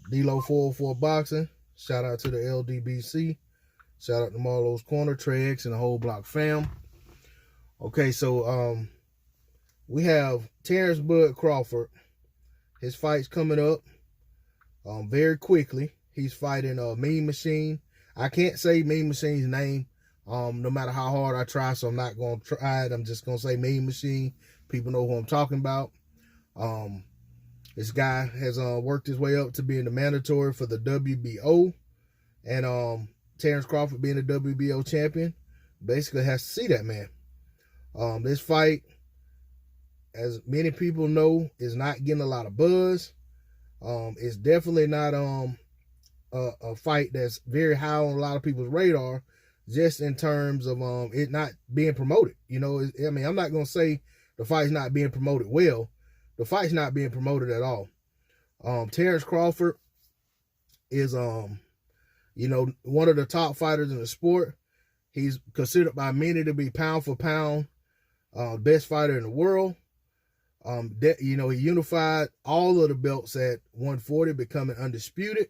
D-Lo 404 Boxing. Shout out to the LDBC. Shout out to Marlowe's Corner, Trey X, and the whole block fam. Okay, so we have Terrence Bud Crawford. His fight's coming up very quickly. He's fighting Mean Machine. I can't say Mean Machine's name no matter how hard I try, so I'm not going to try it. I'm just going to say Mean Machine. People know who I'm talking about. This guy has worked his way up to being the mandatory for the WBO. And Terrence Crawford being the WBO champion basically has to see that man. This fight, as many people know, is not getting a lot of buzz. It's definitely not a fight that's very high on a lot of people's radar, just in terms of it not being promoted. You know, I mean, I'm not going to say the fight's not being promoted well. The fight's not being promoted at all. Terrence Crawford is, you know, one of the top fighters in the sport. He's considered by many to be pound for pound best fighter in the world. You know, he unified all of the belts at 140, becoming undisputed,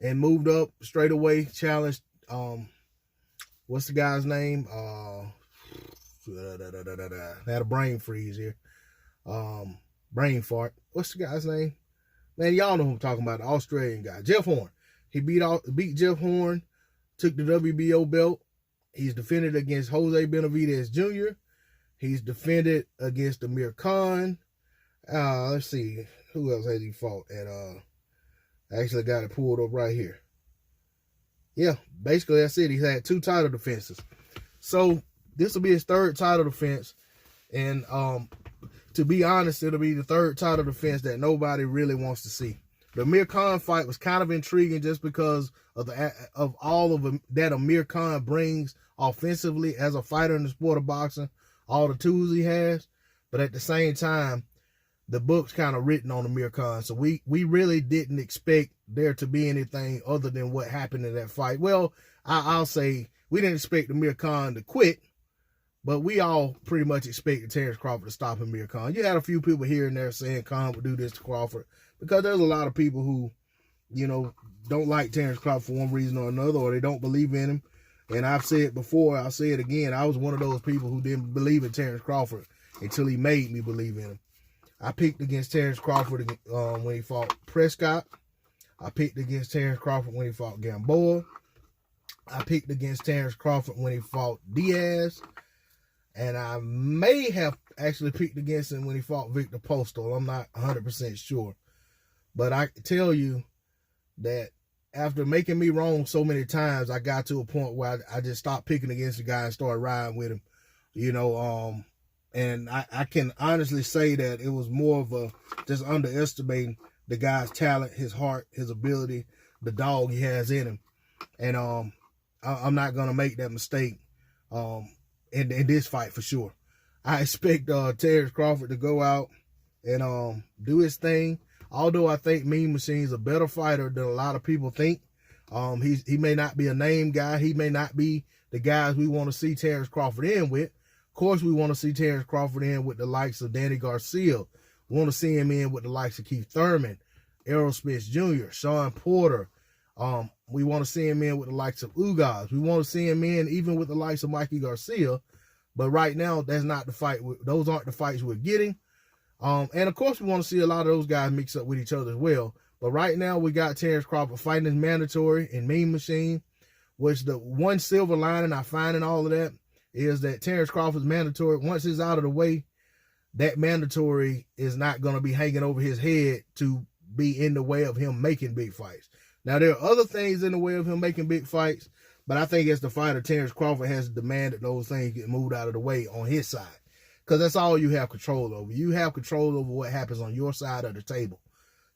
and moved up straight away, challenged, what's the guy's name? I had a brain freeze here. Brain fart. What's the guy's name? Man, y'all know who I'm talking about, the Australian guy, Jeff Horn. He beat Jeff Horn, took the WBO belt. He's defended against Jose Benavidez Jr. He's defended against Amir Khan. Let's see, who else has he fought at? I actually got it pulled up right here. Yeah, basically that's it. He's had 2 title defenses. So this will be his 3rd title defense. And to be honest, it'll be the 3rd title defense that nobody really wants to see. The Amir Khan fight was kind of intriguing just because of all of that Amir Khan brings offensively as a fighter in the sport of boxing, all the tools he has. But at the same time, the book's kind of written on Amir Khan. So we really didn't expect there to be anything other than what happened in that fight. Well, I'll say we didn't expect Amir Khan to quit, but we all pretty much expected Terrence Crawford to stop Amir Khan. You had a few people here and there saying Khan would do this to Crawford, because there's a lot of people who, you know, don't like Terrence Crawford for one reason or another, or they don't believe in him. And I've said before, I'll say it again, I was one of those people who didn't believe in Terrence Crawford until he made me believe in him. I picked against Terrence Crawford when he fought Prescott. I picked against Terrence Crawford when he fought Gamboa. I picked against Terrence Crawford when he fought Diaz. And I may have actually picked against him when he fought Victor Postal. I'm not 100% sure. But I can tell you that after making me wrong so many times, I got to a point where I just stopped picking against the guy and started riding with him. You know, and I can honestly say that it was more of a just underestimating the guy's talent, his heart, his ability, the dog he has in him. And I'm not going to make that mistake in this fight for sure. I expect Terrence Crawford to go out and do his thing. Although I think Mean Machine's a better fighter than a lot of people think. He may not be a name guy. He may not be the guys we want to see Terrence Crawford in with. Of course, we want to see Terrence Crawford in with the likes of Danny Garcia. We want to see him in with the likes of Keith Thurman, Errol Spence Jr., Sean Porter. We want to see him in with the likes of Ugas. We want to see him in even with the likes of Mikey Garcia. But right now, that's not the fight. Those aren't the fights we're getting. And of course, we want to see a lot of those guys mix up with each other as well. But right now, we got Terrence Crawford fighting his mandatory in Mean Machine, which the one silver lining I find in all of that is that Terrence Crawford's mandatory, once it's out of the way, that mandatory is not going to be hanging over his head to be in the way of him making big fights. Now, there are other things in the way of him making big fights, but I think as the fighter, Terrence Crawford has demanded those things get moved out of the way on his side. Because that's all you have control over. You have control over what happens on your side of the table.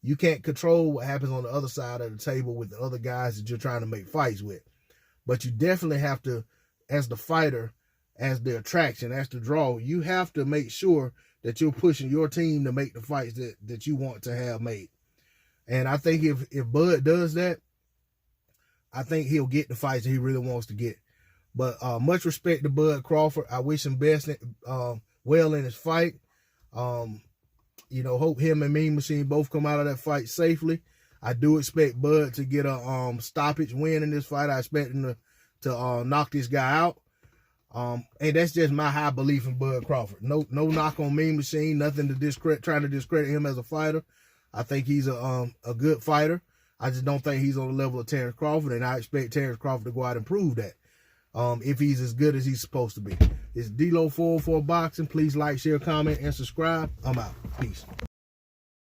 You can't control what happens on the other side of the table with the other guys that you're trying to make fights with. But you definitely have to, as the fighter, as the attraction, as the draw, you have to make sure that you're pushing your team to make the fights that you want to have made. And I think if Bud does that, I think he'll get the fights that he really wants to get. But much respect to Bud Crawford. I wish him best well in his fight. You know, hope him and Mean Machine both come out of that fight safely. I do expect Bud to get a stoppage win in this fight. I expect him to knock this guy out. And that's just my high belief in Bud Crawford. No knock on Mean Machine, nothing to trying to discredit him as a fighter. I think he's a good fighter. I just don't think he's on the level of Terrence Crawford, and I expect Terrence Crawford to go out and prove that. If he's as good as he's supposed to be. It's D-Lo 404 Boxing. Please like, share, comment, and subscribe. I'm out. Peace.